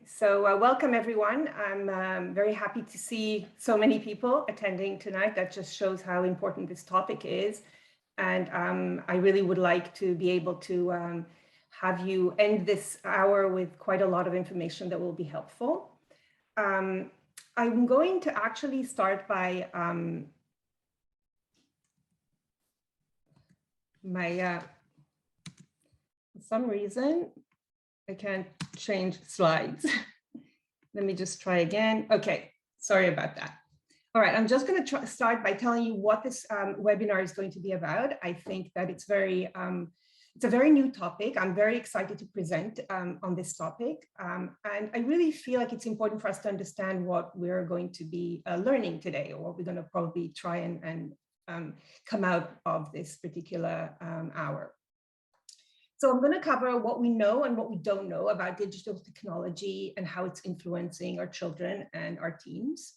So welcome everyone. I'm very happy to see so many people attending tonight. That just shows how important this topic is. And I really would like to be able to have you end this hour with quite a lot of information that will be helpful. I'm going to actually start by for some reason, I can't change slides. Let me just try again. Okay, sorry about that. All right, I'm just going to start by telling you what this webinar is going to be about. I think that it's a very new topic. I'm very excited to present on this topic. And I really feel like it's important for us to understand what we're going to be learning today, or what we're going to probably try and come out of this particular hour. So I'm going to cover what we know and what we don't know about digital technology and how it's influencing our children and our teens.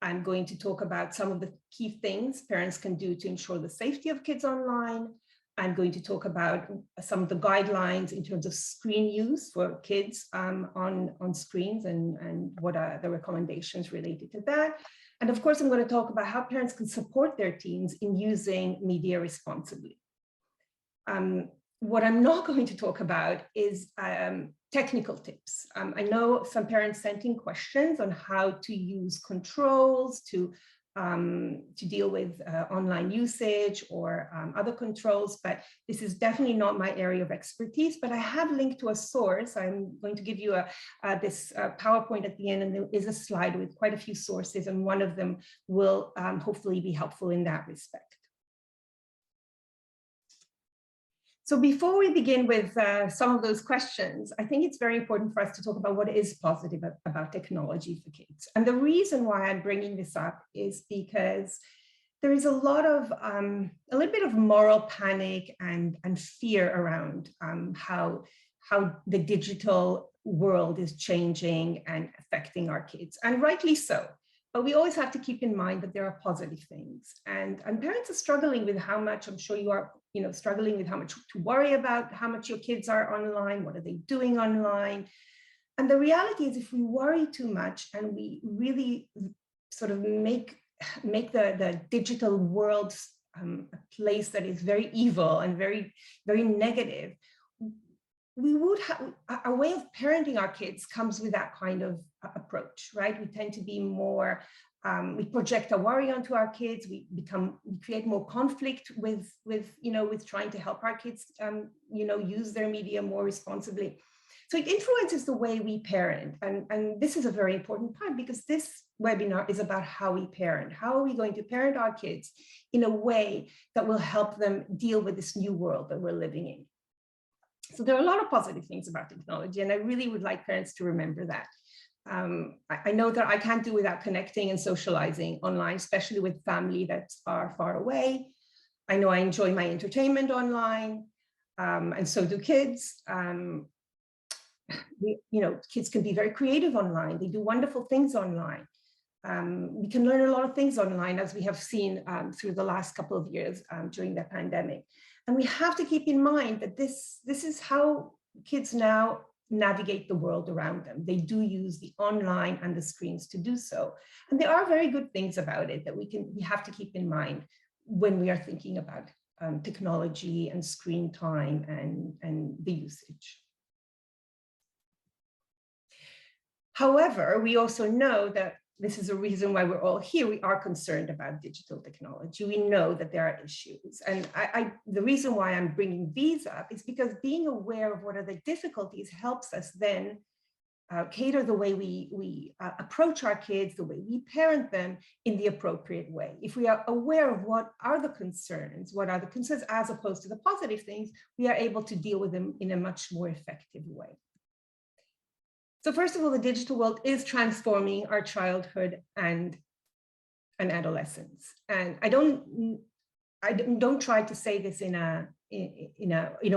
I'm going to talk about some of the key things parents can do to ensure the safety of kids online. I'm going to talk about some of the guidelines in terms of screen use for kids on screens and what are the recommendations related to that. And of course, I'm going to talk about how parents can support their teens in using media responsibly. What I'm not going to talk about is technical tips. I know some parents sent in questions on how to use controls to deal with online usage or other controls, but this is definitely not my area of expertise. But I have linked to a source. I'm going to give you this PowerPoint at the end, and there is a slide with quite a few sources, and one of them will hopefully be helpful in that respect. So before we begin with some of those questions, I think it's very important for us to talk about what is positive about technology for kids. And the reason why I'm bringing this up is because there is a lot of, a little bit of moral panic and fear around how the digital world is changing and affecting our kids, and rightly so. But we always have to keep in mind that there are positive things. And parents are struggling with how much, I'm sure you are, struggling with how much to worry about how much your kids are online, what are they doing online. And the reality is, if we worry too much and we really sort of make the digital world a place that is very evil and very, very negative, we would have, our way of parenting our kids comes with that kind of approach, right? We tend to be more, we project a worry onto our kids. We create more conflict with trying to help our kids, use their media more responsibly. So it influences the way we parent. And this is a very important part, because this webinar is about how we parent. How are we going to parent our kids in a way that will help them deal with this new world that we're living in? So there are a lot of positive things about technology, and I really would like parents to remember that. I know that I can't do without connecting and socializing online, especially with family that are far away. I know I enjoy my entertainment online, and so do kids. Kids can be very creative online. They do wonderful things online. We can learn a lot of things online, as we have seen through the last couple of years during the pandemic. And we have to keep in mind that this is how kids now navigate the world around them. They do use the online and the screens to do so. And there are very good things about it that we have to keep in mind when we are thinking about technology and screen time and the usage. However, we also know that this is a reason why we're all here. We are concerned about digital technology. We know that there are issues. And the reason why I'm bringing these up is because being aware of what are the difficulties helps us then cater the way we approach our kids, the way we parent them in the appropriate way. If we are aware of what are the concerns as opposed to the positive things, we are able to deal with them in a much more effective way. So first of all, the digital world is transforming our childhood and adolescence. And I don't try to say this in a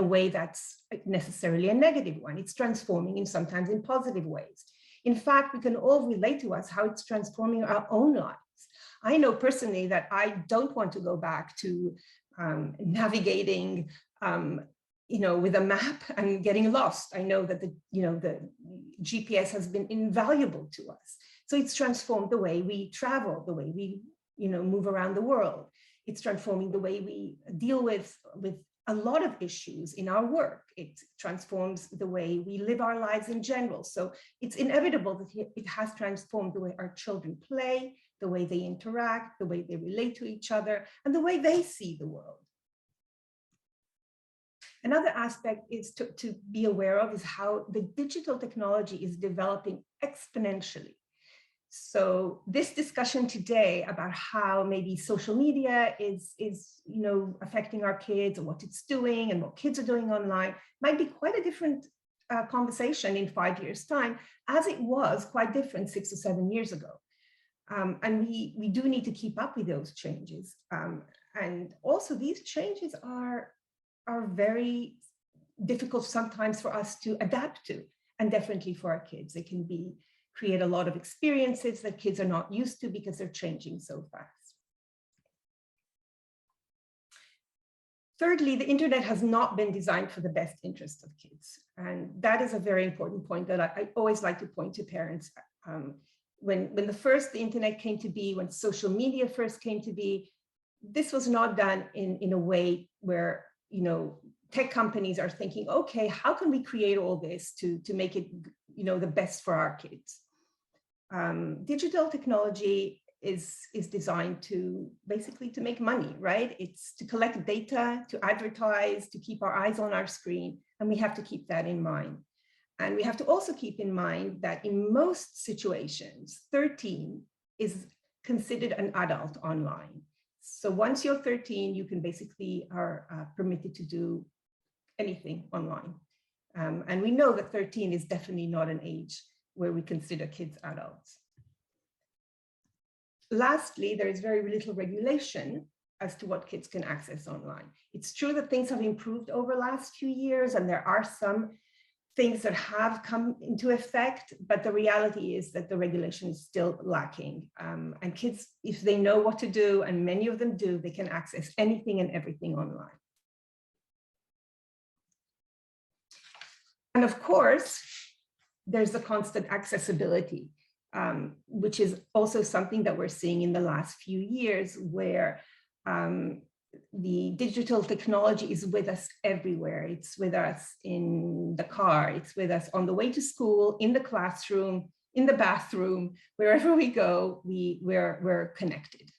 way that's necessarily a negative one. It's transforming sometimes in positive ways. In fact, we can all relate to how it's transforming our own lives. I know personally that I don't want to go back to navigating with a map and getting lost. I know that the GPS has been invaluable to us. So it's transformed the way we travel, the way we, move around the world. It's transforming the way we deal with a lot of issues in our work. It transforms the way we live our lives in general. So it's inevitable that it has transformed the way our children play, the way they interact, the way they relate to each other, and the way they see the world. Another aspect is to be aware of is how the digital technology is developing exponentially. So this discussion today about how maybe social media is affecting our kids, or what it's doing and what kids are doing online might be quite a different conversation in 5 years' time, as it was quite different 6 or 7 years ago. And we do need to keep up with those changes. And also these changes are very difficult sometimes for us to adapt to, and definitely for our kids. They can create a lot of experiences that kids are not used to because they're changing so fast. Thirdly, the internet has not been designed for the best interest of kids. And that is a very important point that I always like to point to parents. When the internet came to be, when social media first came to be, this was not done in a way where, tech companies are thinking, okay, how can we create all this to make it, the best for our kids? Digital technology is designed to basically to make money, right? It's to collect data, to advertise, to keep our eyes on our screen, and we have to keep that in mind. And we have to also keep in mind that in most situations, 13 is considered an adult online. So once you're 13, you can basically are permitted to do anything online. And we know that 13 is definitely not an age where we consider kids adults. Lastly, there is very little regulation as to what kids can access online. It's true that things have improved over the last few years, and there are some things that have come into effect, but the reality is that the regulation is still lacking. And kids, if they know what to do, and many of them do, they can access anything and everything online. And of course, there's the constant accessibility, which is also something that we're seeing in the last few years, where the digital technology is with us everywhere. It's with us in the car, it's with us on the way to school, in the classroom, in the bathroom, wherever we go, we're connected.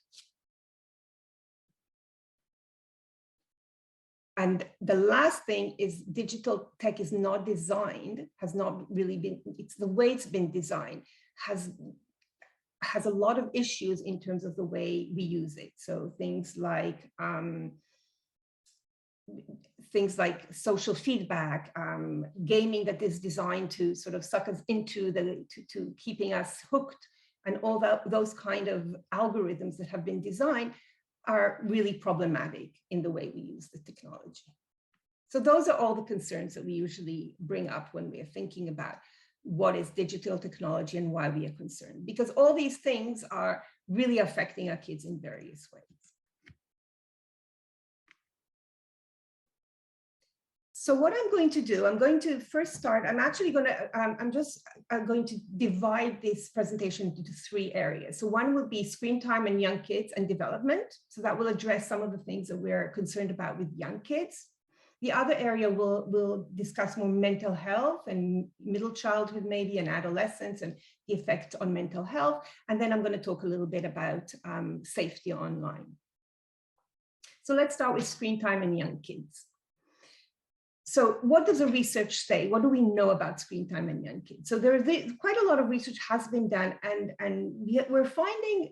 And the last thing is digital tech is not designed, has not really been, it's the way it's been designed, has a lot of issues in terms of the way we use it. So things like social feedback, gaming that is designed to sort of suck us into to keeping us hooked, and all those kind of algorithms that have been designed are really problematic in the way we use the technology. So those are all the concerns that we usually bring up when we are thinking about what is digital technology and why we are concerned, because all these things are really affecting our kids in various ways. So what I'm going to do, I'm going to first start, I'm going to divide this presentation into 3 areas. So one will be screen time and young kids and development. So that will address some of the things that we're concerned about with young kids. The other area will discuss more mental health and middle childhood maybe, and adolescence and the effects on mental health. And then I'm going to talk a little bit about safety online. So let's start with screen time and young kids. So what does the research say? What do we know about screen time in young kids? So there's quite a lot of research has been done, and we're finding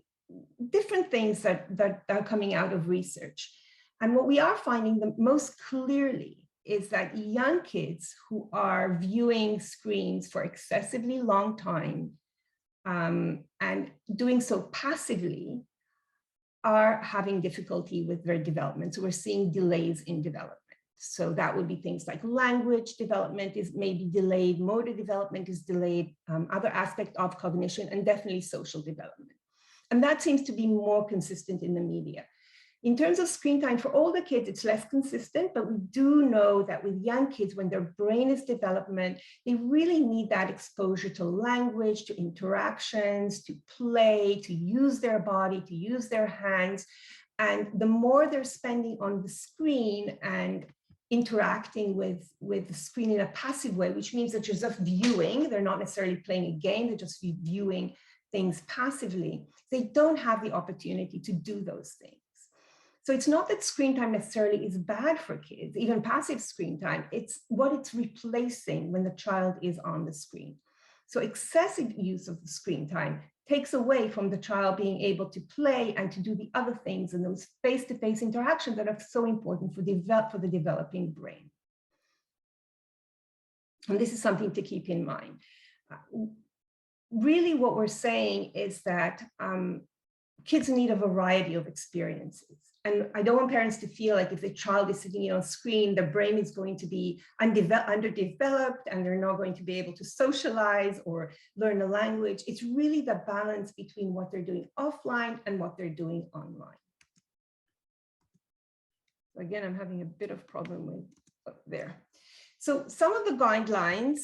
different things that are coming out of research. And what we are finding the most clearly is that young kids who are viewing screens for excessively long time and doing so passively are having difficulty with their development. So we're seeing delays in development. So that would be things like language development is maybe delayed, motor development is delayed, other aspects of cognition, and definitely social development. And that seems to be more consistent in the media. In terms of screen time for older kids, it's less consistent, but we do know that with young kids, when their brain is development, they really need that exposure to language, to interactions, to play, to use their body, to use their hands. And the more they're spending on the screen and interacting with the screen in a passive way, which means that you're just viewing, they're not necessarily playing a game, they're just viewing things passively, they don't have the opportunity to do those things. So it's not that screen time necessarily is bad for kids, even passive screen time, it's what it's replacing when the child is on the screen. So excessive use of the screen time takes away from the child being able to play and to do the other things and those face-to-face interactions that are so important for the developing brain. And this is something to keep in mind. Really what we're saying is that kids need a variety of experiences. And I don't want parents to feel like if the child is sitting on screen, their brain is going to be underdeveloped and they're not going to be able to socialize or learn a language. It's really the balance between what they're doing offline and what they're doing online. So again, I'm having a bit of problem with there. So some of the guidelines,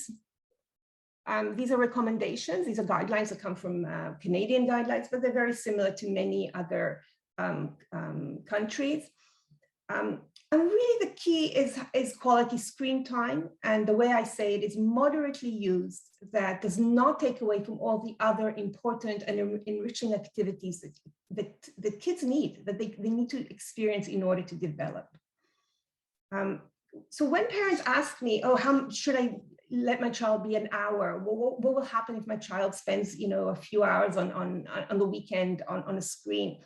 these are recommendations. These are guidelines that come from Canadian guidelines, but they're very similar to many other countries. And really the key is quality screen time. And the way I say it is moderately used that does not take away from all the other important and enriching activities that kids need, that they need to experience in order to develop. So when parents ask me, oh, how should I let my child be an hour? What will happen if my child spends, a few hours on the weekend on a screen?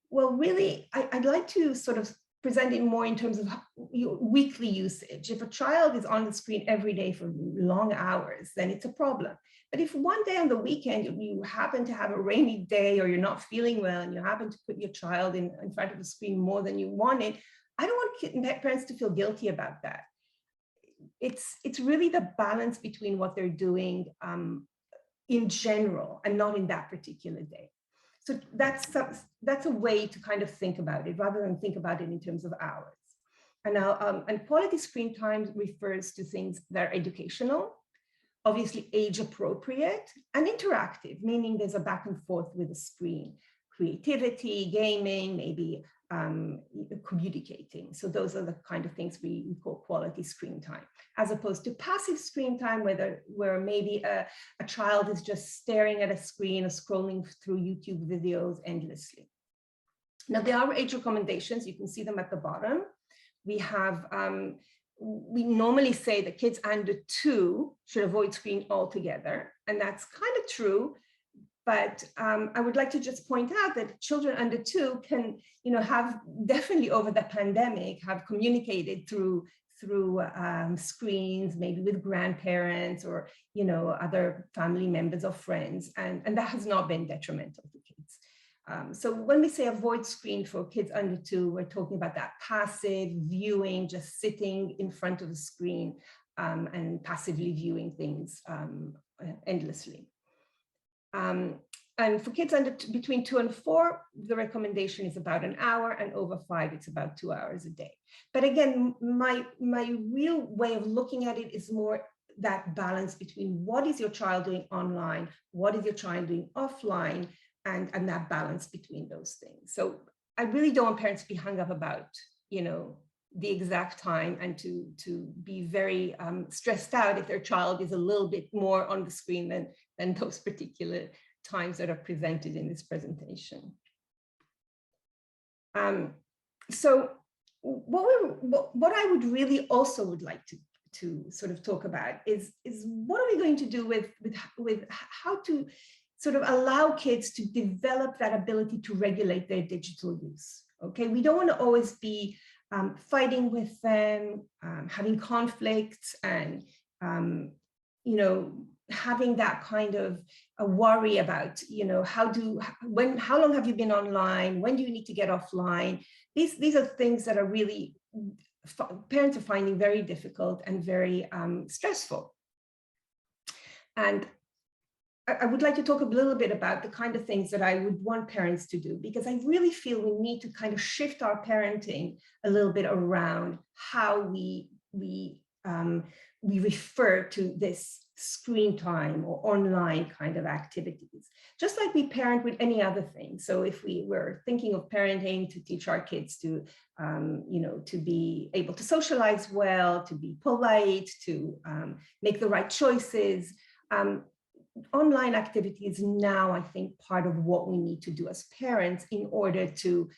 Well, really, I'd like to sort of present it more in terms of weekly usage. If a child is on the screen every day for long hours, then it's a problem. But if one day on the weekend you happen to have a rainy day or you're not feeling well and you happen to put your child in front of the screen more than you wanted, I don't want parents to feel guilty about that. It's really the balance between what they're doing in general and not in that particular day. So that's a way to kind of think about it rather than think about it in terms of hours. And now, and quality screen time refers to things that are educational, obviously age appropriate, and interactive, meaning there's a back and forth with the screen, creativity, gaming, maybe communicating. So those are the kind of things we call quality screen time, as opposed to passive screen time, where maybe a child is just staring at a screen or scrolling through YouTube videos endlessly. Now, there are age recommendations. You can see them at the bottom. We have, we normally say that kids under 2 should avoid screen altogether. And that's kind of true. But I would like to just point out that children under 2 can, have definitely over the pandemic have communicated through screens, maybe with grandparents or, other family members or friends. And that has not been detrimental to kids. So when we say avoid screen for kids under 2, we're talking about that passive viewing, just sitting in front of the screen and passively viewing things endlessly. And for kids between 2 and 4, the recommendation is about an hour, and over 5, it's about 2 hours a day. But again, my real way of looking at it is more that balance between what is your child doing online, what is your child doing offline, and that balance between those things. So I really don't want parents to be hung up about, the exact time and to be very stressed out if their child is a little bit more on the screen than those particular times that are presented in this presentation. So what I would really also would like to sort of talk about is what are we going to do with how to sort of allow kids to develop that ability to regulate their digital use. Okay, we don't want to always be fighting with them, having conflicts, and having that kind of a worry about, how long have you been online? When do you need to get offline? These are things that are really, parents are finding very difficult and very stressful. And I would like to talk a little bit about the kind of things that I would want parents to do, because I really feel we need to kind of shift our parenting a little bit around how we refer to this screen time or online kind of activities, just like we parent with any other thing. So if we were thinking of parenting to teach our kids to, to be able to socialize well, to be polite, to make the right choices, online activity is now, I think, part of what we need to do as parents in order to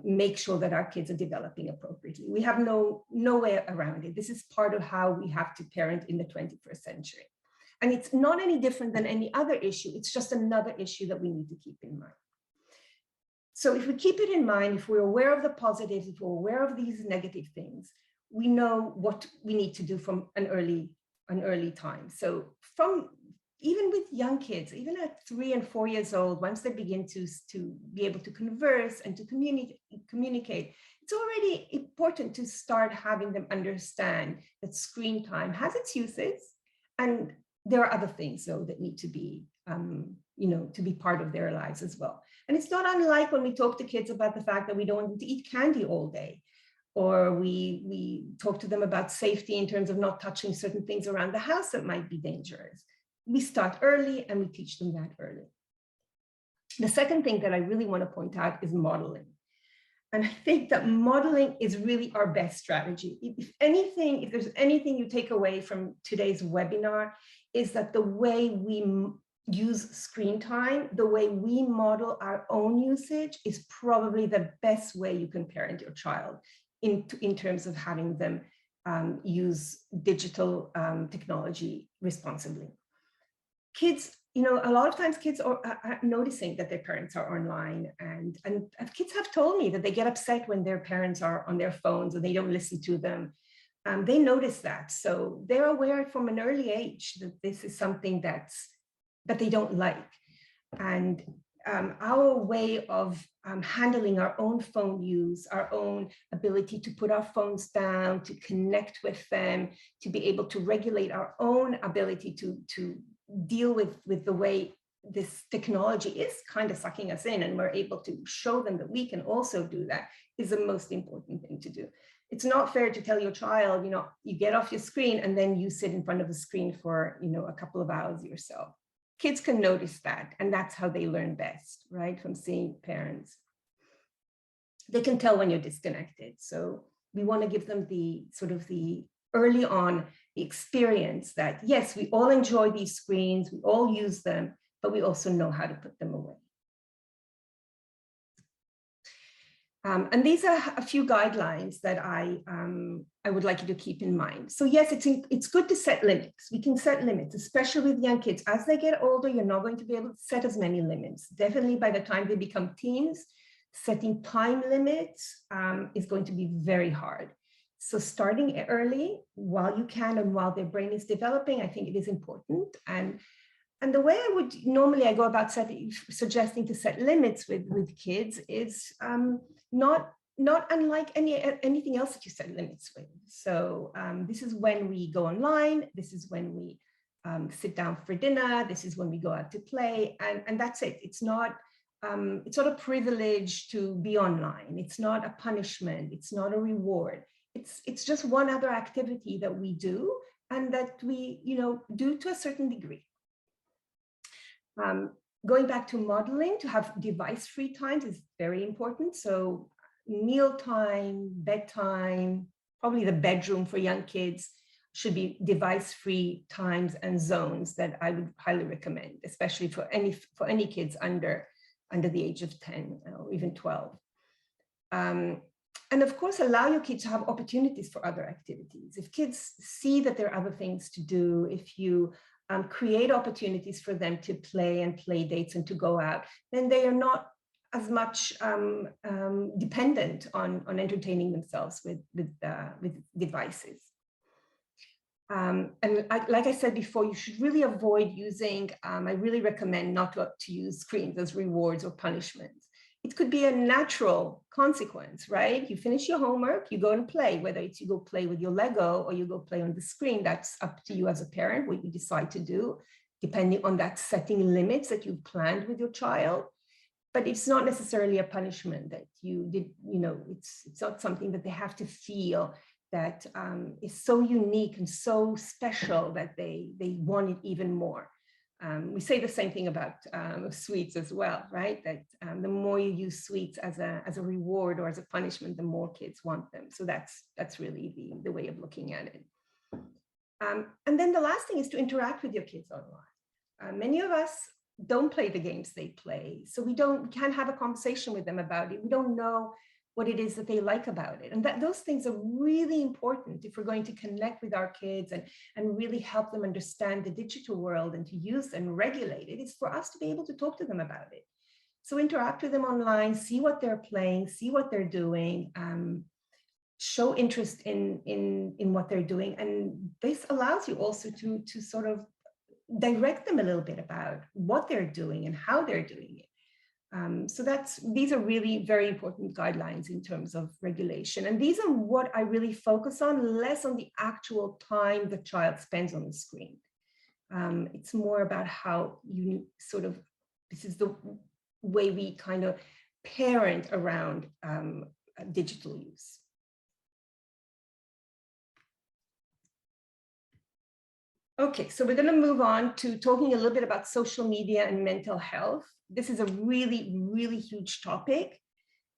make sure that our kids are developing appropriately. We have no way around it. This is part of how we have to parent in the 21st century. And it's not any different than any other issue. It's just another issue that we need to keep in mind. So if we keep it in mind, if we're aware of the positives, if we're aware of these negative things, we know what we need to do from an early time. So even with young kids, even at 3 and 4 years old, once they begin to be able to converse and to communicate, it's already important to start having them understand that screen time has its uses, and there are other things though that need to be, to be part of their lives as well. And it's not unlike when we talk to kids about the fact that we don't want them to eat candy all day, or we talk to them about safety in terms of not touching certain things around the house that might be dangerous. We start early and we teach them that early. The second thing that I really want to point out is modeling. And I think that modeling is really our best strategy. If there's anything you take away from today's webinar, is that the way we use screen time, the way we model our own usage is probably the best way you can parent your child in terms of having them use digital technology responsibly. Kids, a lot of times kids are noticing that their parents are online, and kids have told me that they get upset when their parents are on their phones and they don't listen to them. They notice that. So they're aware from an early age that this is something that they don't like. And our way of handling our own phone use, our own ability to put our phones down, to connect with them, to be able to regulate our own ability to deal with the way this technology is kind of sucking us in, and we're able to show them that we can also do that, is the most important thing to do. It's not fair to tell your child, you get off your screen and then you sit in front of the screen for, a couple of hours yourself. Kids can notice that, and that's how they learn best, right? From seeing parents. They can tell when you're disconnected. So we want to give them the early on the experience that, yes, we all enjoy these screens, we all use them, but we also know how to put them away. And these are a few guidelines that I would like you to keep in mind. So yes, it's good to set limits. We can set limits, especially with young kids. As they get older, you're not going to be able to set as many limits. Definitely by the time they become teens, setting time limits is going to be very hard. So starting early while you can and while their brain is developing, I think it is important. And the way I go about suggesting to set limits with kids is not unlike anything else that you set limits with. So this is when we go online. This is when we sit down for dinner. This is when we go out to play, and that's it. It's not a privilege to be online. It's not a punishment. It's not a reward. It's just one other activity that we do, and that we do to a certain degree. Going back to modeling, to have device-free times is very important. So mealtime, bedtime, probably the bedroom for young kids should be device-free times and zones that I would highly recommend, especially for any kids under the age of 10 or even 12. And of course, allow your kids to have opportunities for other activities. If kids see that there are other things to do, if you create opportunities for them to play and play dates and to go out, then they are not as much dependent on entertaining themselves with devices. And like I said before, you should really avoid using, I really recommend not to use screens as rewards or punishments. It could be a natural consequence, right? You finish your homework, you go and play, whether it's you go play with your Lego or you go play on the screen. That's up to you as a parent, what you decide to do. depending on that setting limits that you've planned with your child. But it's not necessarily a punishment that you did, it's not something that they have to feel that is so unique and so special that they want it even more. We say the same thing about sweets as well, right? That the more you use sweets as a reward or as a punishment, the more kids want them. So that's really the way of looking at it. And then the last thing is to interact with your kids online. Many of us don't play the games they play, so we can't have a conversation with them about it. We don't know what it is that they like about it, and those things are really important if we're going to connect with our kids and really help them understand the digital world and to use and regulate it. It's for us to be able to talk to them about it. So interact with them online, see what they're playing, see what they're doing, show interest in what they're doing, and this allows you also to sort of direct them a little bit about what they're doing and how they're doing it. So these are really very important guidelines in terms of regulation. And these are what I really focus on, less on the actual time the child spends on the screen. It's more about how you this is the way we kind of parent around digital use. Okay, so we're going to move on to talking a little bit about social media and mental health. This is a really, really huge topic.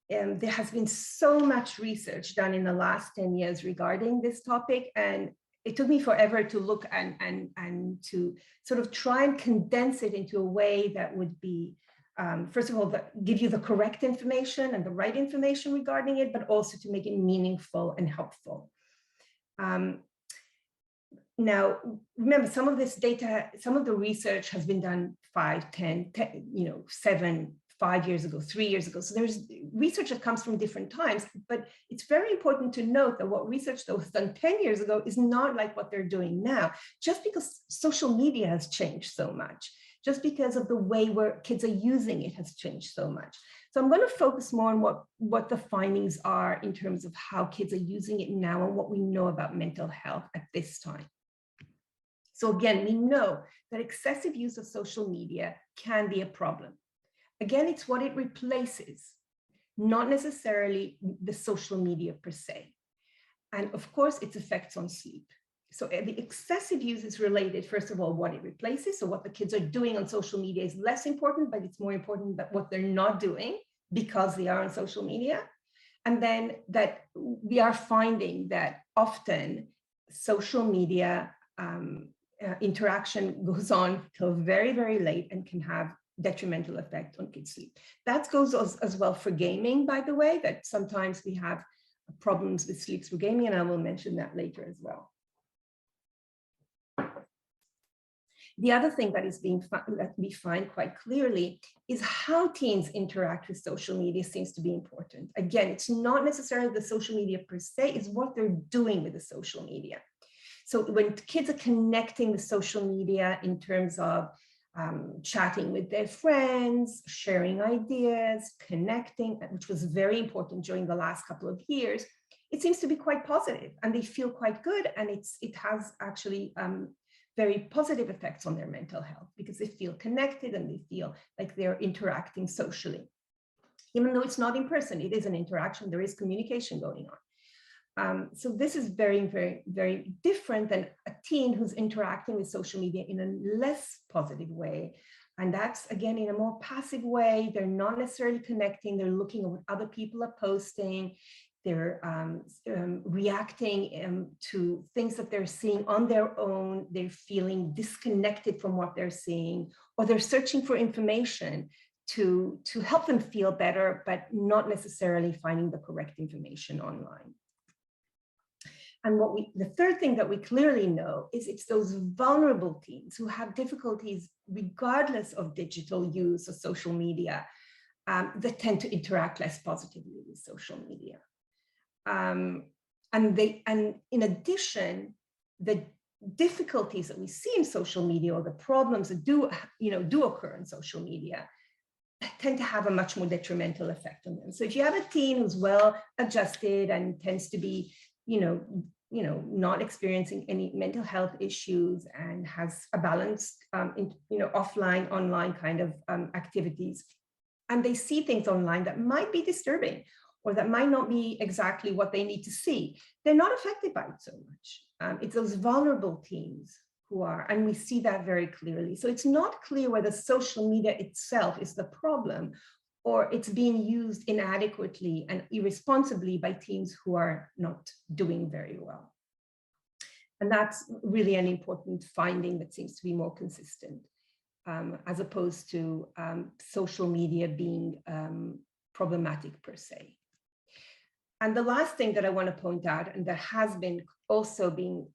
There has been so much research done in the last 10 years regarding this topic, and it took me forever to look and to sort of try and condense it into a way that would be, first of all, give you the correct information and the right information regarding it, but also to make it meaningful and helpful. Now, remember, some of this data, some of the research has been done 5, 10, 7, 5 years ago, 3 years ago. So there's research that comes from different times, but it's very important to note that what research that was done 10 years ago is not like what they're doing now, just because social media has changed so much, just because of the way where kids are using it has changed so much. So I'm going to focus more on what the findings are in terms of how kids are using it now and what we know about mental health at this time. So again, we know that excessive use of social media can be a problem. Again, it's what it replaces, not necessarily the social media per se. And of course, its effects on sleep. So the excessive use is related, first of all, what it replaces. So what the kids are doing on social media is less important, but it's more important that what they're not doing because they are on social media. And then that we are finding that often social media interaction goes on till very, very late and can have detrimental effect on kids' sleep. That goes as well for gaming, by the way, that sometimes we have problems with sleep through gaming, and I will mention that later as well. The other thing that that we find quite clearly is how teens interact with social media seems to be important. Again, it's not necessarily the social media per se, it's what they're doing with the social media. So when kids are connecting with social media in terms of chatting with their friends, sharing ideas, connecting, which was very important during the last couple of years, it seems to be quite positive and they feel quite good. And it has actually very positive effects on their mental health because they feel connected and they feel like they're interacting socially. Even though it's not in person, it is an interaction, there is communication going on. So this is very, very, very different than a teen who's interacting with social media in a less positive way. And that's, again, in a more passive way. They're not necessarily connecting. They're looking at what other people are posting. They're reacting to things that they're seeing on their own. They're feeling disconnected from what they're seeing, or they're searching for information to help them feel better, but not necessarily finding the correct information online. And the third thing that we clearly know is it's those vulnerable teens who have difficulties regardless of digital use or social media that tend to interact less positively with social media. And in addition, the difficulties that we see in social media or the problems that do occur in social media tend to have a much more detrimental effect on them. So if you have a teen who's well adjusted and tends to be not experiencing any mental health issues and has a balanced, offline, online kind of activities. And they see things online that might be disturbing or that might not be exactly what they need to see. They're not affected by it so much. It's those vulnerable teens who are, and we see that very clearly. So it's not clear whether social media itself is the problem or it's being used inadequately and irresponsibly by teens who are not doing very well. And that's really an important finding that seems to be more consistent, as opposed to social media being problematic per se. And the last thing that I want to point out, and that has been also being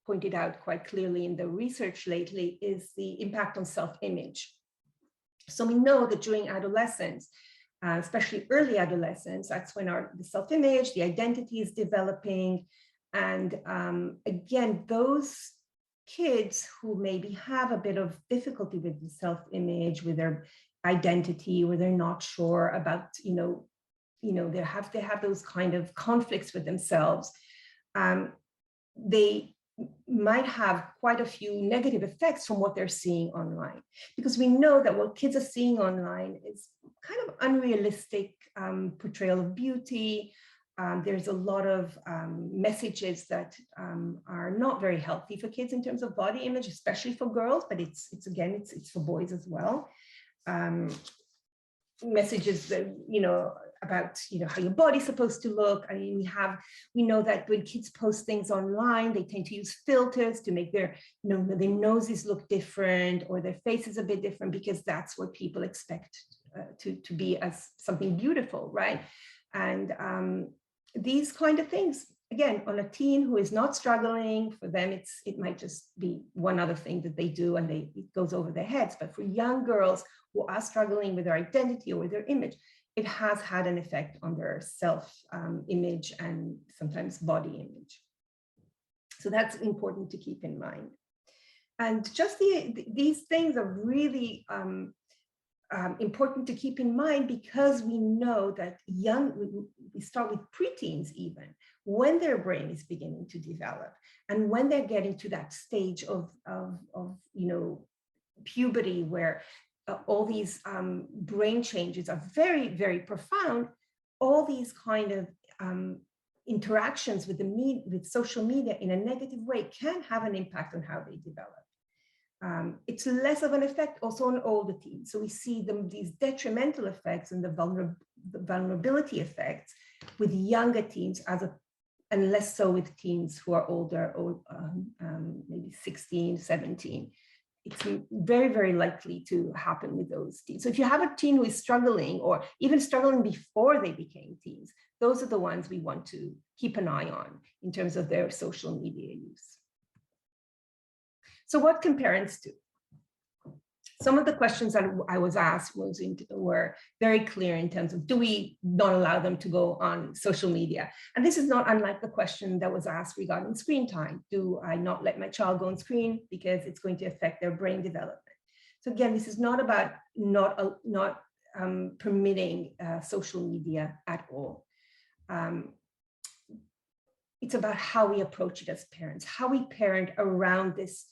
pointed out quite clearly in the research lately, is the impact on self-image. So we know that during adolescence, especially early adolescence, that's when the self-image, the identity is developing. And again, those kids who maybe have a bit of difficulty with the self-image, with their identity, where they're not sure about, they have those kind of conflicts with themselves, they might have quite a few negative effects from what they're seeing online, because we know that what kids are seeing online is kind of unrealistic portrayal of beauty. There's a lot of messages that are not very healthy for kids in terms of body image, especially for girls, but it's for boys as well. Messages that, about, how your body's supposed to look. I mean, we know that when kids post things online, they tend to use filters to make their noses look different or their faces a bit different, because that's what people expect to be as something beautiful, right? And these kind of things, again, on a teen who is not struggling, for them, it might just be one other thing that they do and it goes over their heads. But for young girls who are struggling with their identity or with their image, it has had an effect on their self-image and sometimes body image. So that's important to keep in mind. And just these things are really important to keep in mind, because we know that we start with preteens even, when their brain is beginning to develop and when they're getting to that stage of puberty, where all these brain changes are very, very profound. All these kind of interactions with with social media in a negative way can have an impact on how they develop. It's less of an effect also on older teens. So we see these detrimental effects and the vulnerability effects with younger teens, and less so with teens who are older, or maybe 16, 17. It's very, very likely to happen with those teens. So if you have a teen who is struggling, or even struggling before they became teens, those are the ones we want to keep an eye on in terms of their social media use. So what can parents do? Some of the questions that I was asked were very clear in terms of, do we not allow them to go on social media? And this is not unlike the question that was asked regarding screen time. Do I not let my child go on screen because it's going to affect their brain development? So again, this is not about not permitting social media at all. It's about how we approach it as parents, how we parent around this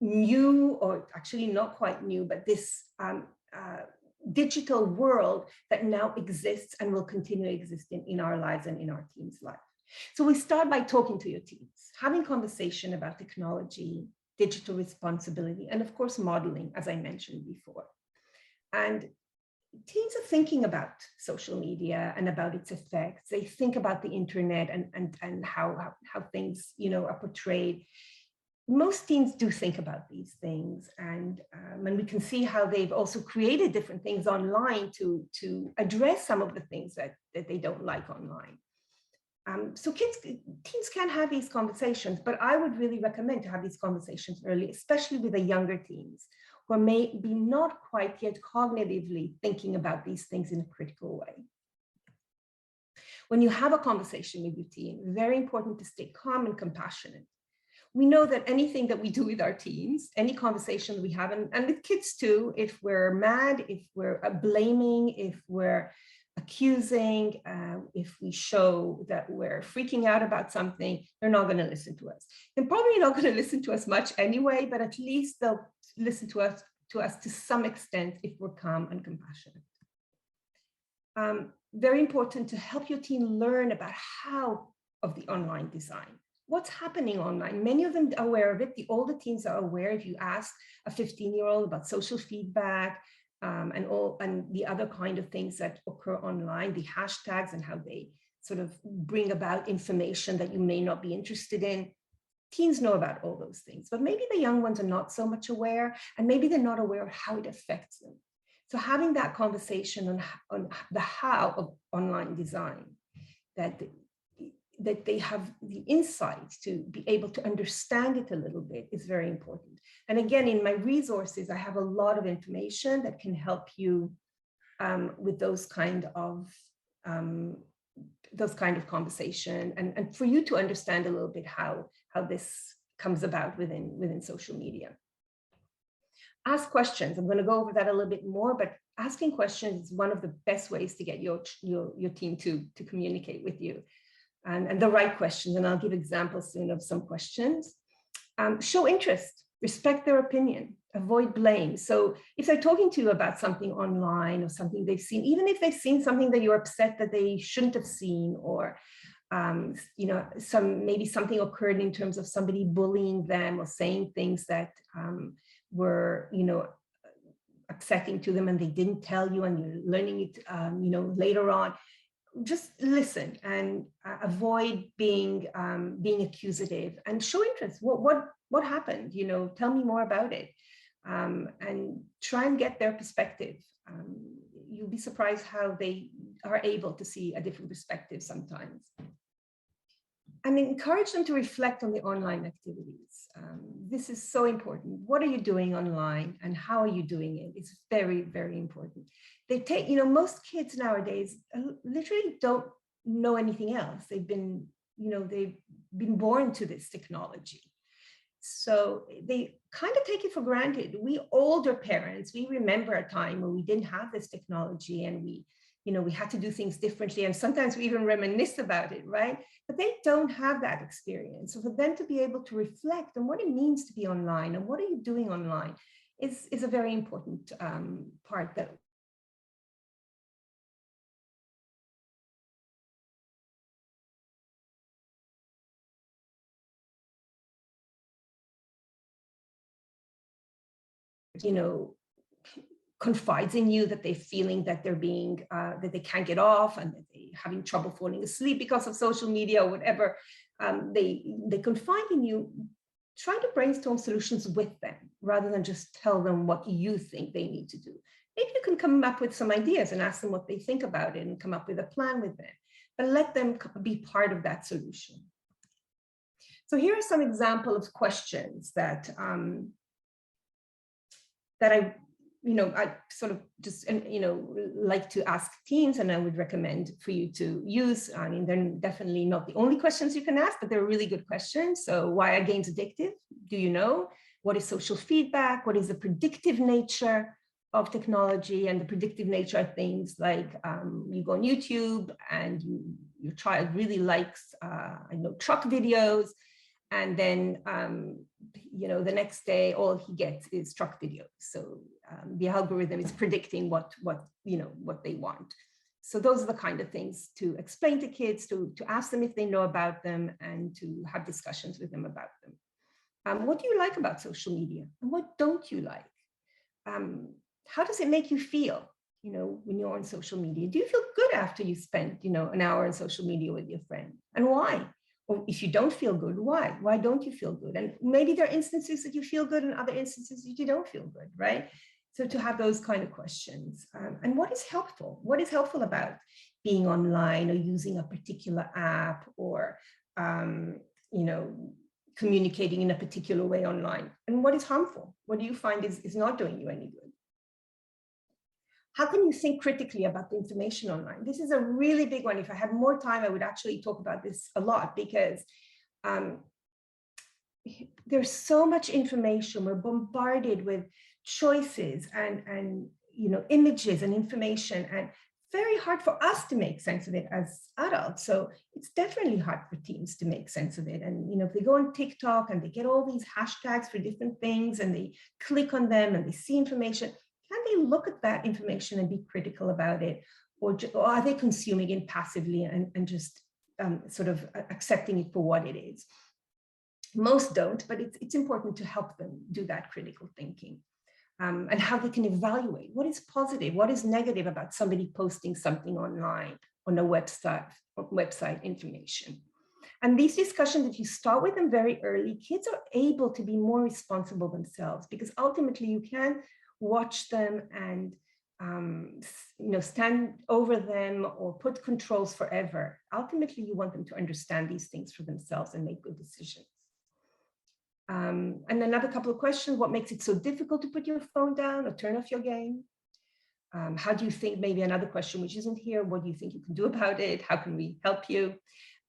new, or actually not quite new, but this digital world that now exists and will continue existing in our lives and in our teens' life. So we start by talking to your teens, having conversation about technology, digital responsibility, and of course, modeling, as I mentioned before. And teens are thinking about social media and about its effects. They think about the internet and how things, are portrayed. Most teens do think about these things, and we can see how they've also created different things online to address some of the things that they don't like online. So teens can have these conversations, but I would really recommend to have these conversations early, especially with the younger teens who are maybe not quite yet cognitively thinking about these things in a critical way. When you have a conversation with your teen, very important to stay calm and compassionate. We know that anything that we do with our teens, any conversation we have, and with kids too, if we're mad, if we're blaming, if we're accusing, if we show that we're freaking out about something, they're not going to listen to us. They're probably not going to listen to us much anyway, but at least they'll listen to us to some extent if we're calm and compassionate. Very important to help your teen learn about how of the online design. What's happening online? Many of them are aware of it. The older teens are aware. If you ask a 15-year-old about social feedback and the other kind of things that occur online, the hashtags and how they sort of bring about information that you may not be interested in, teens know about all those things, but maybe the young ones are not so much aware, and maybe they're not aware of how it affects them. So having that conversation on the how of online design, that they have the insight to be able to understand it a little bit is very important. And again, in my resources, I have a lot of information that can help you with those kind of conversation, and for you to understand a little bit how this comes about within social media. Ask questions. I'm going to go over that a little bit more, but asking questions is one of the best ways to get your team to communicate with you, and the right questions. And I'll give examples soon of some questions. Show interest, respect their opinion, avoid blame. So if they're talking to you about something online or something they've seen, even if they've seen something that you're upset that they shouldn't have seen, or maybe something occurred in terms of somebody bullying them or saying things that were upsetting to them and they didn't tell you, and you're learning it later on, just listen and avoid being accusative, and show interest. What happened? Tell me more about it, and try and get their perspective. You'll be surprised how they are able to see a different perspective sometimes. And encourage them to reflect on the online activities. This is so important. What are you doing online and how are you doing it? It's very, very important. They take, most kids nowadays literally don't know anything else. They've been born to this technology. So they kind of take it for granted. We older parents, we remember a time when we didn't have this technology, and we had to do things differently. And sometimes we even reminisce about it, right? But they don't have that experience. So for them to be able to reflect on what it means to be online and what are you doing online is a very important part that confides in you, that they're feeling that they're being, that they can't get off, and that they're having trouble falling asleep because of social media or whatever. They confide in you. Try to brainstorm solutions with them rather than just tell them what you think they need to do. Maybe you can come up with some ideas and ask them what they think about it and come up with a plan with them, but let them be part of that solution. So here are some examples of questions that I sort of just, like to ask teens, and I would recommend for you to use. I mean, they're definitely not the only questions you can ask, but they're really good questions. So why are games addictive? Do you know? What is social feedback? What is the predictive nature of technology? And the predictive nature are things like you go on YouTube and your child really likes, truck videos. And then, the next day, all he gets is truck videos. So the algorithm is predicting what they want. So those are the kind of things to explain to kids, to ask them if they know about them, and to have discussions with them about them. What do you like about social media? And what don't you like? How does it make you feel, when you're on social media? Do you feel good after you spent, an hour on social media with your friend? And why? Or if you don't feel good, why? Why don't you feel good? And maybe there are instances that you feel good and other instances that you don't feel good, right? So to have those kind of questions. And what is helpful? What is helpful about being online or using a particular app, or, communicating in a particular way online? And what is harmful? What do you find is not doing you any good? How can you think critically about the information online? This is a really big one. If I had more time, I would actually talk about this a lot, because there's so much information. We're bombarded with choices and images and information, and very hard for us to make sense of it as adults. So it's definitely hard for teens to make sense of it. And, you know, if they go on TikTok and they get all these hashtags for different things and they click on them and they see information, can they look at that information and be critical about it? Or are they consuming it passively and just sort of accepting it for what it is? Most don't, but it's important to help them do that critical thinking. And how they can evaluate what is positive, what is negative about somebody posting something online on a website information. And these discussions, if you start with them very early, kids are able to be more responsible themselves, because ultimately you can watch them and you know, stand over them or put controls forever. Ultimately, you want them to understand these things for themselves and make good decisions. And another couple of questions: what makes it so difficult to put your phone down or turn off your game? How do you think, maybe another question which isn't here, what do you think you can do about it? How can we help you?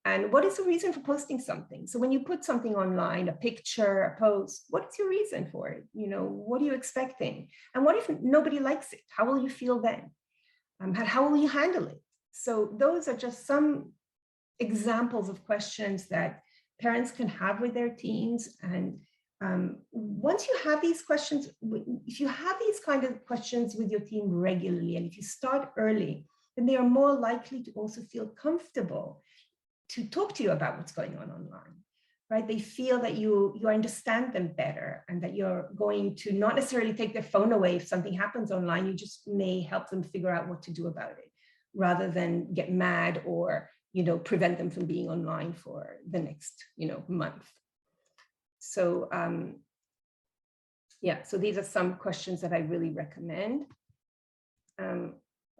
And what is the reason for posting something? So when you put something online, a picture, a post, what's your reason for it? You know, what are you expecting? And what if nobody likes it? How will you feel then? How will you handle it? So those are just some examples of questions that parents can have with their teens. And once you have these questions, if you have these kind of questions with your teen regularly, and if you start early, then they are more likely to also feel comfortable to talk to you about what's going on online, right? They feel that you understand them better, and that you're going to not necessarily take their phone away if something happens online. You just may help them figure out what to do about it, rather than get mad or, you know, prevent them from being online for the next, you know, month. So yeah, so these are some questions that I really recommend.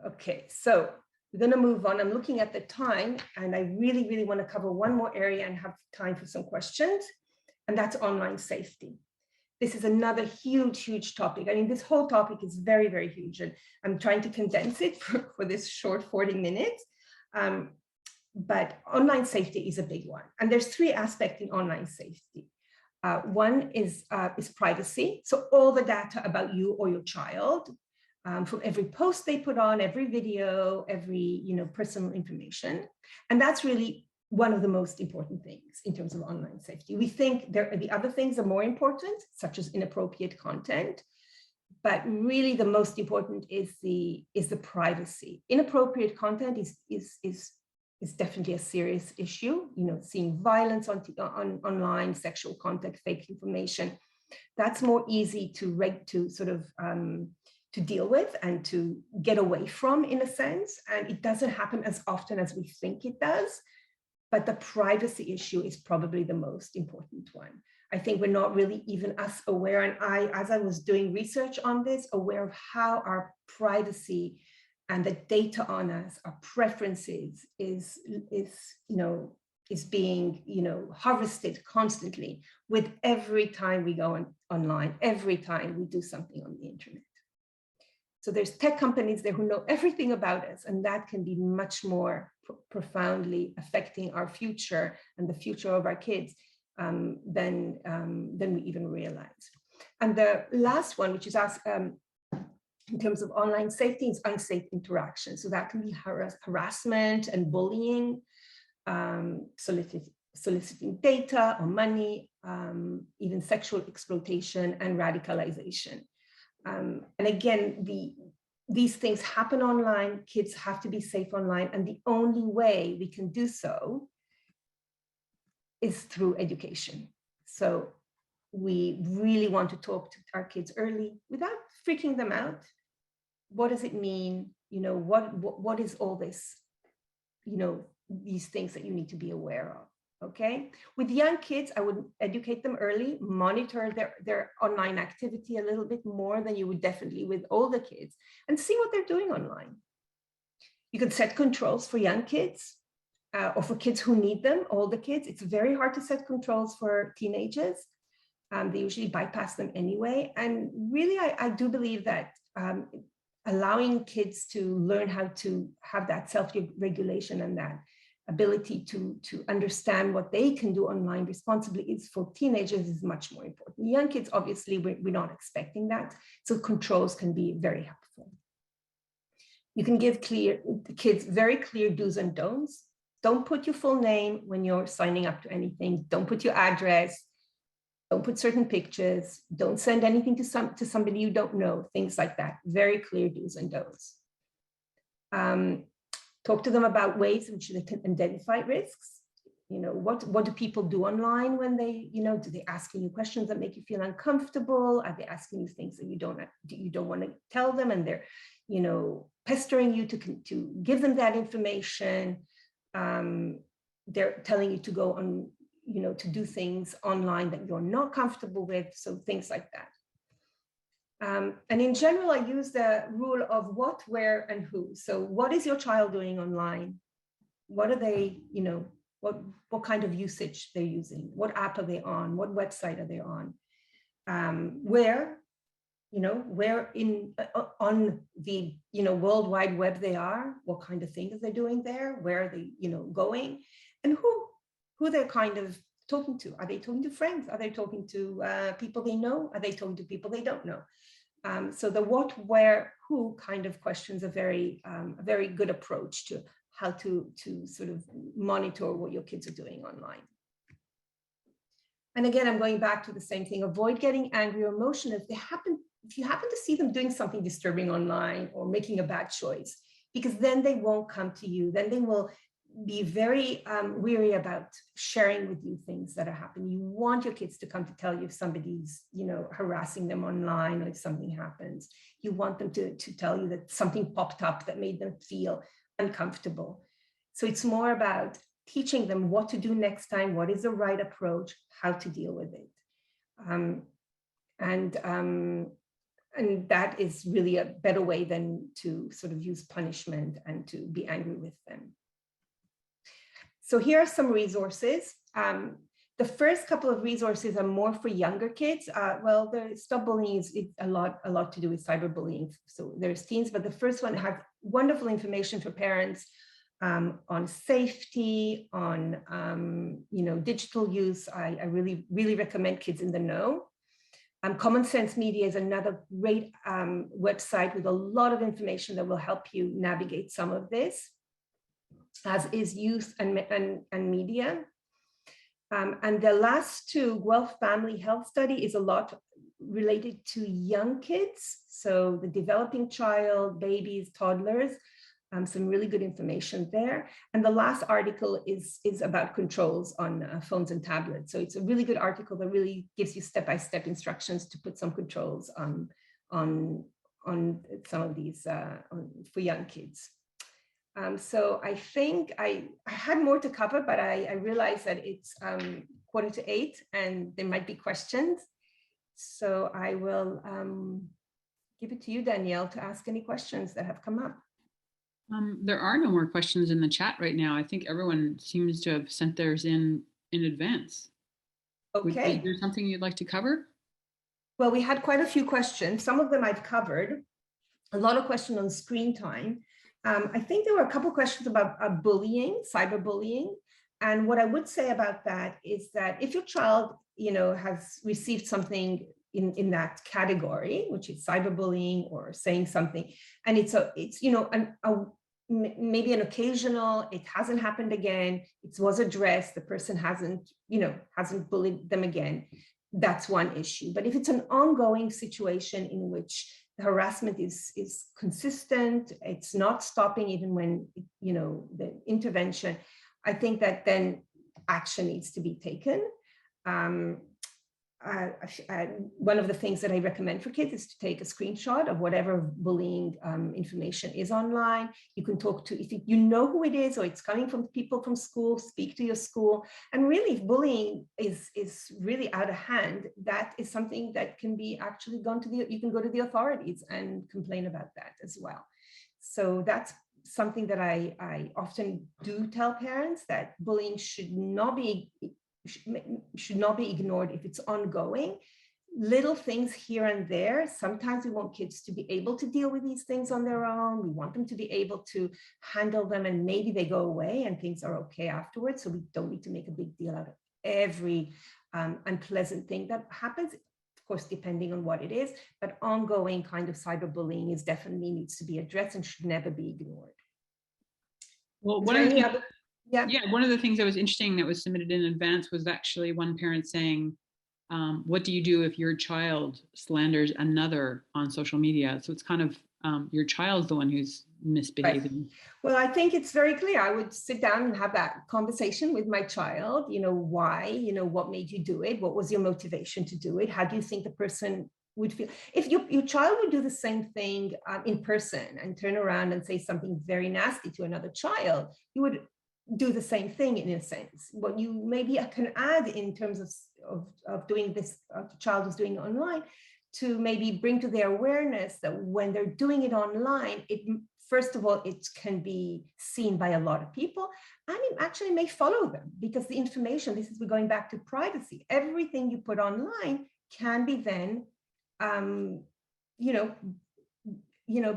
Okay, so we're going to move on. I'm looking at the time, and I really, really want to cover one more area and have time for some questions, and that's online safety. This is another huge, huge topic. I mean, this whole topic is very, very huge, and I'm trying to condense it for this short 40 minutes. But online safety is a big one. And there's three aspects in online safety. One is privacy. So all the data about you or your child, from every post they put on, every video, every, you know, personal information. And that's really one of the most important things in terms of online safety. We think the other things are more important, such as inappropriate content. But really the most important is the privacy. Inappropriate content is definitely a serious issue. You know, seeing violence online, sexual content, fake information, that's more easy to sort of to deal with and to get away from, in a sense. And it doesn't happen as often as we think it does. But the privacy issue is probably the most important one. I think we're not really even as aware, and as I was doing research on this, aware of how our privacy and the data on us, our preferences is being, you know, harvested constantly with every time we go online, every time we do something on the internet. So there's tech companies there who know everything about us, and that can be much more profoundly affecting our future and the future of our kids than we even realize. And the last one, which is asked, in terms of online safety, is unsafe interaction. So that can be harassment and bullying, soliciting data or money, even sexual exploitation and radicalization. And again, these things happen online. Kids have to be safe online. And the only way we can do so is through education. So we really want to talk to our kids early without freaking them out. What does it mean? You know, what is all this, you know, these things that you need to be aware of? Okay. With young kids, I would educate them early, monitor their online activity a little bit more than you would definitely with older kids, and see what they're doing online. You can set controls for young kids or for kids who need them, older kids. It's very hard to set controls for teenagers. They usually bypass them anyway. And really, I do believe that allowing kids to learn how to have that self-regulation and that ability to understand what they can do online responsibly is, for teenagers, is much more important. Young kids, obviously, we're not expecting that. So controls can be very helpful. You can give kids very clear do's and don'ts. Don't put your full name when you're signing up to anything. Don't put your address. Don't put certain pictures. Don't send anything to somebody you don't know, things like that. Very clear do's and don'ts. Talk to them about ways in which they can identify risks. You know, what do people do online when they, you know, do they asking you questions that make you feel uncomfortable? Are they asking you things that you don't want to tell them, and they're, you know, pestering you to give them that information? They're telling you to go on, you know, to do things online that you're not comfortable with. So things like that. And in general, I use the rule of what, where, and who. So what is your child doing online? What are they, you know, what kind of usage they're using? What app are they on? What website are they on? Where, you know, where in on the, you know, World Wide Web they are? What kind of things they're doing there? Where are they, you know, going? And who they're kind of talking to. Are they talking to friends? Are they talking to people they know? Are they talking to people they don't know? So the what, where, who kind of questions are a very good approach to how to sort of monitor what your kids are doing online. And again, I'm going back to the same thing. Avoid getting angry or emotional if you happen to see them doing something disturbing online or making a bad choice, because then they won't come to you. Then they will be very weary about sharing with you things that are happening. You want your kids to come to tell you if somebody's, you know, harassing them online, or if something happens. You want them to tell you that something popped up that made them feel uncomfortable. So it's more about teaching them what to do next time, what is the right approach, how to deal with it. And that is really a better way than to sort of use punishment and to be angry with them. So here are some resources. The first couple of resources are more for younger kids. Well, the Stop Bullying is a lot to do with cyberbullying. So there's teens, but the first one has wonderful information for parents on safety, on you know, digital use. I really recommend Kids in the Know. Common Sense Media is another great website with a lot of information that will help you navigate some of this, as is Youth and Media. And the last two, Guelph Family Health Study, is a lot related to young kids. So the developing child, babies, toddlers, some really good information there. And the last article is about controls on phones and tablets. So it's a really good article that really gives you step-by-step instructions to put some controls on some of these for young kids. So I think I had more to cover, but I realized that it's 7:45 and there might be questions. So I will give it to you, Danielle, to ask any questions that have come up. There are no more questions in the chat right now. I think everyone seems to have sent theirs in advance. Okay. Is there something you'd like to cover? Well, we had quite a few questions. Some of them I've covered. A lot of questions on screen time. I think there were a couple of questions about bullying, cyberbullying. And what I would say about that is that if your child, you know, has received something in that category, which is cyberbullying or saying something, and it's you know, maybe an occasional, it hasn't happened again, it was addressed, the person hasn't bullied them again, that's one issue. But if it's an ongoing situation in which the harassment is consistent, it's not stopping even when, you know, the intervention, I think that then action needs to be taken. One of the things that I recommend for kids is to take a screenshot of whatever bullying information is online. You can talk to, if you know who it is, or it's coming from people from school, speak to your school. And really, if bullying is really out of hand, that is something that can be actually you can go to the authorities and complain about that as well. So that's something that I often do tell parents, that bullying should not be ignored if it's ongoing. Little things here and there. Sometimes we want kids to be able to deal with these things on their own. We want them to be able to handle them, and maybe they go away and things are okay afterwards. So we don't need to make a big deal out of every unpleasant thing that happens. course, depending on what it is, but ongoing kind of cyberbullying is definitely needs to be addressed and should never be ignored. Well, one of the things that was interesting that was submitted in advance was actually one parent saying, what do you do if your child slanders another on social media? So it's kind of your child's the one who's misbehaving. Right. Well, I think it's very clear. I would sit down and have that conversation with my child. Why? What made you do it? What was your motivation to do it? How do you think the person would feel? If your child would do the same thing in person and turn around and say something very nasty to another child, you would do the same thing in a sense. What you maybe can add in terms of doing this, the child is doing it online, to maybe bring to their awareness that when they're doing it online, first of all, it can be seen by a lot of people, and it actually may follow them because the information, we're going back to privacy. Everything you put online can be then,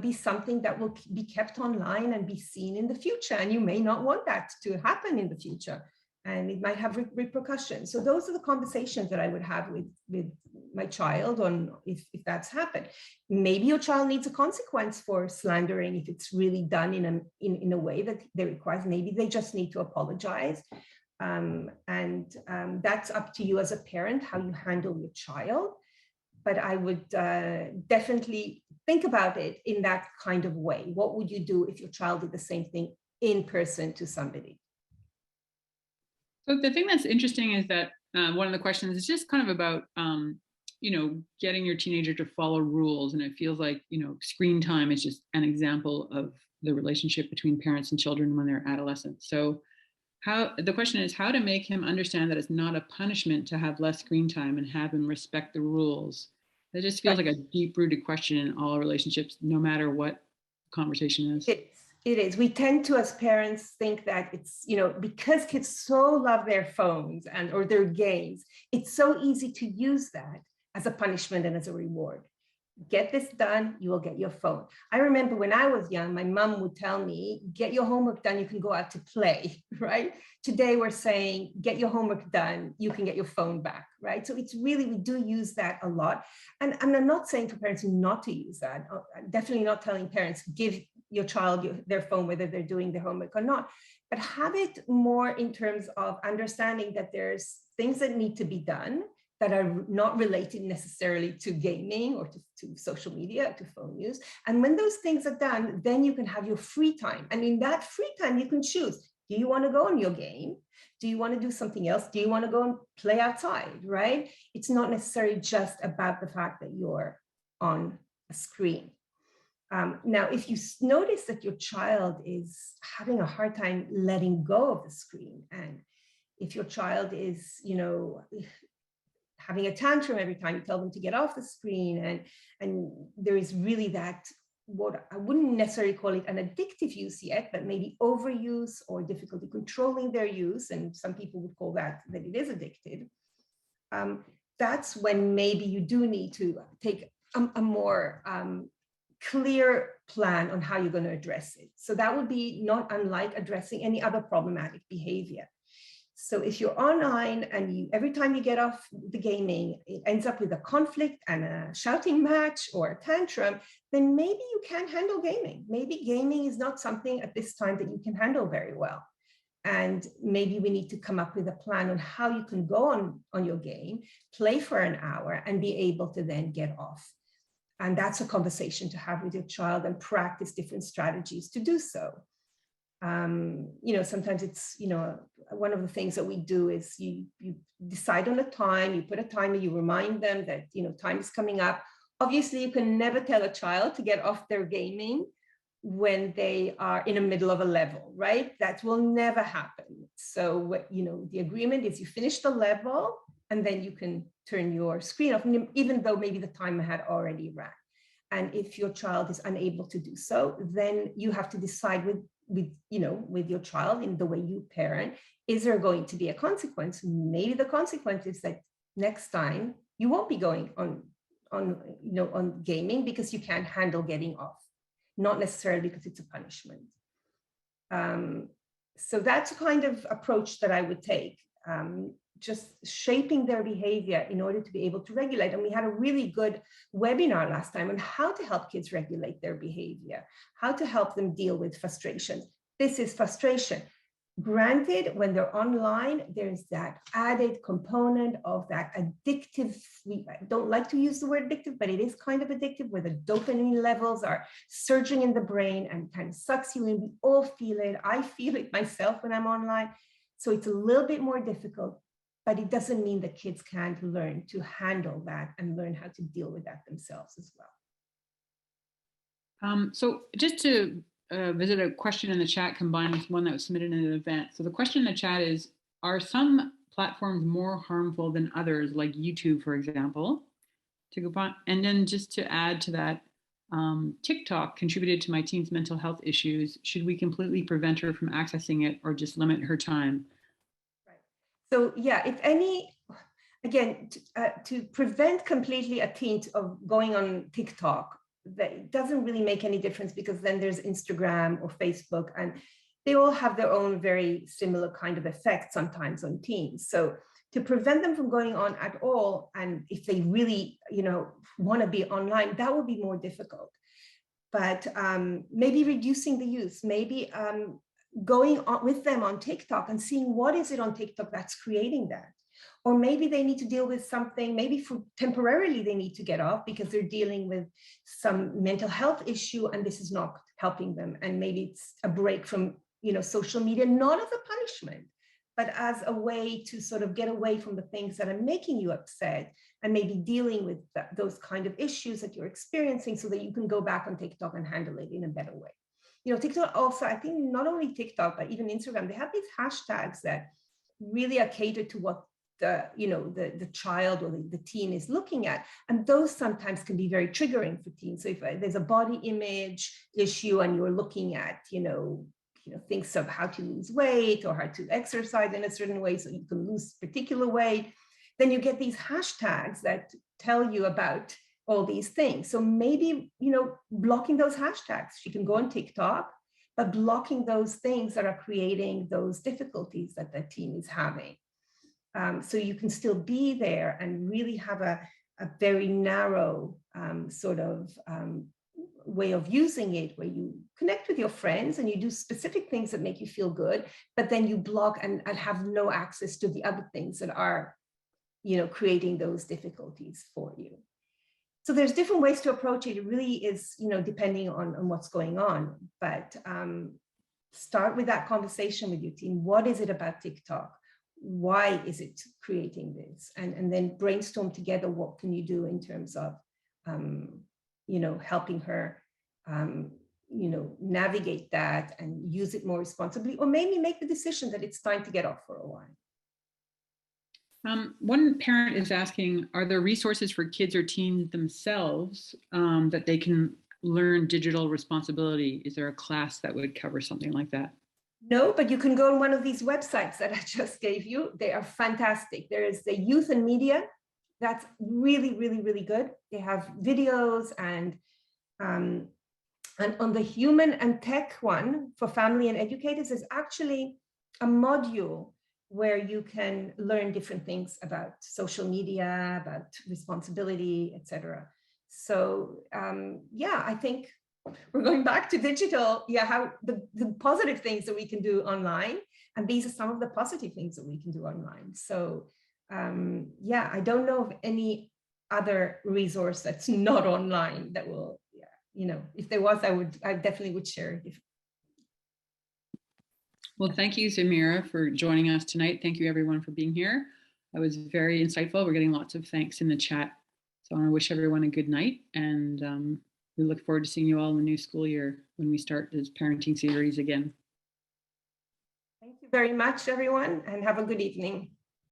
be something that will be kept online and be seen in the future. And you may not want that to happen in the future, and it might have repercussions. So those are the conversations that I would have with my child on if that's happened. Maybe your child needs a consequence for slandering if it's really done in a way that they require. Maybe they just need to apologize. That's up to you as a parent, how you handle your child. But I would definitely think about it in that kind of way. What would you do if your child did the same thing in person to somebody? So the thing that's interesting is that one of the questions is just kind of about, getting your teenager to follow rules. And it feels like, screen time is just an example of the relationship between parents and children when they're adolescents. So the question is how to make him understand that it's not a punishment to have less screen time and have him respect the rules. That just feels like a deep-rooted question in all relationships, no matter what the conversation is. It is. We tend to, as parents, think that it's, because kids so love their phones or their games, it's so easy to use that as a punishment and as a reward. Get this done, you will get your phone. I remember when I was young, my mom would tell me, get your homework done, you can go out to play, right? Today we're saying, get your homework done, you can get your phone back, right? So it's really, we do use that a lot. And I'm not saying for parents not to use that. I'm definitely not telling parents, give your child their phone, whether they're doing their homework or not, but have it more in terms of understanding that there's things that need to be done that are not related necessarily to gaming or to social media, to phone use. And when those things are done, then you can have your free time. And in that free time, you can choose, do you want to go on your game? Do you want to do something else? Do you want to go and play outside, right? It's not necessarily just about the fact that you're on a screen. Now, if you notice that your child is having a hard time letting go of the screen, and if your child is, having a tantrum every time you tell them to get off the screen, and there is really that, what I wouldn't necessarily call it an addictive use yet, but maybe overuse or difficulty controlling their use, and some people would call that it is addicted, that's when maybe you do need to take a more clear plan on how you're going to address it. So that would be not unlike addressing any other problematic behavior. So if you're online and every time you get off the gaming, it ends up with a conflict and a shouting match or a tantrum, then maybe you can't handle gaming. Maybe gaming is not something at this time that you can handle very well. And maybe we need to come up with a plan on how you can go on your game, play for an hour, and be able to then get off. And that's a conversation to have with your child and practice different strategies to do so. Sometimes it's, one of the things that we do is you decide on a time, you put a timer, you remind them that, time is coming up. Obviously, you can never tell a child to get off their gaming when they are in the middle of a level, right? That will never happen. So, the agreement is you finish the level and then you can turn your screen off, even though maybe the timer had already run. And if your child is unable to do so, then you have to decide with your child in the way you parent, is there going to be a consequence? Maybe the consequence is that next time you won't be going on gaming because you can't handle getting off, not necessarily because it's a punishment. So that's a kind of approach that I would take. just shaping their behavior in order to be able to regulate. And we had a really good webinar last time on how to help kids regulate their behavior, how to help them deal with frustration. This is frustration. Granted, when they're online, there's that added component of that addictive, we don't like to use the word addictive, but it is kind of addictive, where the dopamine levels are surging in the brain and kind of sucks you in. We all feel it. I feel it myself when I'm online. So it's a little bit more difficult, but it doesn't mean that kids can't learn to handle that and learn how to deal with that themselves as well. So just to visit a question in the chat combined with one that was submitted in an event. So the question in the chat is, are some platforms more harmful than others, like YouTube, for example? And then just to add to that, TikTok contributed to my teen's mental health issues. Should we completely prevent her from accessing it or just limit her time? Right. So yeah, if any, again, to prevent completely a teen of going on TikTok, that doesn't really make any difference, because then there's Instagram or Facebook, and they all have their own very similar kind of effect sometimes on teens. So to prevent them from going on at all, and if they really, want to be online, that would be more difficult. But maybe reducing the use, maybe going on with them on TikTok and seeing what is it on TikTok that's creating that. Or maybe they need to deal with something, maybe for temporarily they need to get off because they're dealing with some mental health issue and this is not helping them. And maybe it's a break from, social media, not as a punishment, but as a way to sort of get away from the things that are making you upset and maybe dealing with those kind of issues that you're experiencing, so that you can go back on TikTok and handle it in a better way. TikTok also, I think not only TikTok, but even Instagram, they have these hashtags that really are catered to what the child or the teen is looking at. And those sometimes can be very triggering for teens. So if there's a body image issue and you're looking at, things of how to lose weight or how to exercise in a certain way so you can lose particular weight, then you get these hashtags that tell you about all these things. So maybe, blocking those hashtags. She can go on TikTok, but blocking those things that are creating those difficulties that the teen is having. So you can still be there and really have a very narrow way of using it, where you connect with your friends and you do specific things that make you feel good, but then you block and have no access to the other things that are, creating those difficulties for you. So there's different ways to approach it. It really is, depending on what's going on, but start with that conversation with your teen. What is it about TikTok? Why is it creating this? And then brainstorm together, what can you do in terms of, helping her, navigate that and use it more responsibly, or maybe make the decision that it's time to get off for a while. One parent is asking, are there resources for kids or teens themselves that they can learn digital responsibility? Is there a class that would cover something like that? No, but you can go on one of these websites that I just gave you. They are fantastic. There is the Youth and Media. That's really, really, really good. They have videos and on the Human and Tech one for family and educators, there's actually a module where you can learn different things about social media, about responsibility, etc. So I think we're going back to digital. How the positive things that we can do online, and these are some of the positive things that we can do online. So I don't know of any other resource that's not online that will, if there was, I definitely would share it. Well, thank you, Zmira, for joining us tonight. Thank you, everyone, for being here. That was very insightful. We're getting lots of thanks in the chat. So I want to wish everyone a good night, and we look forward to seeing you all in the new school year when we start this parenting series again. Thank you very much, everyone, and have a good evening.